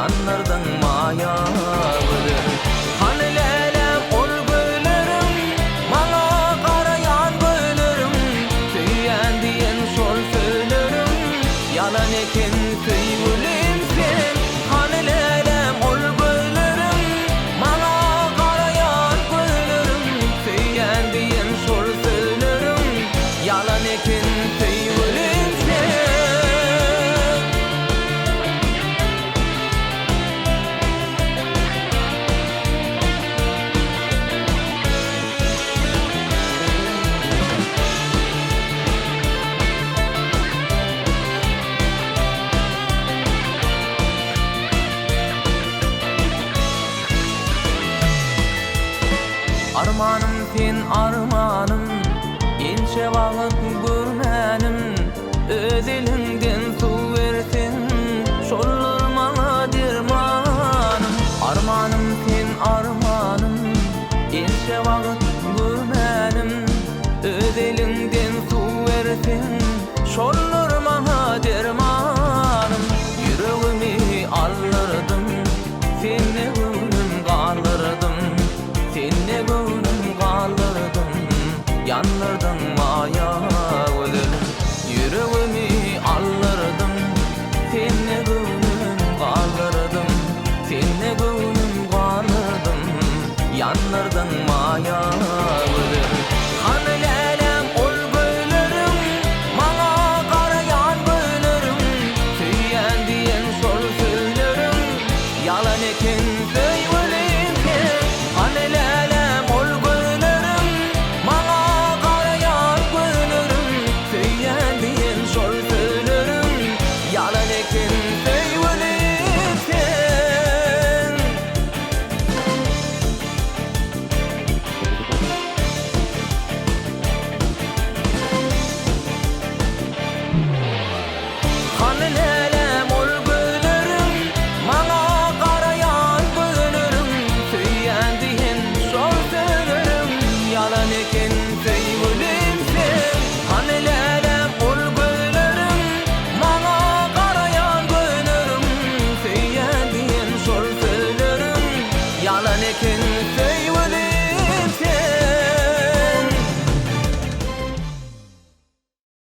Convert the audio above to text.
anlardan mayalıdır. Hani lelem ol gülürüm, bana karayan gülürüm, tüyen diyen sol söylerim, yalan eken tüyülüm sen. Hani lelem ol gülürüm, bana karayan gülürüm, tüyen diyen sol söylerim, yalan eken tüyülüm sen. Armanım sen armanım, ince valık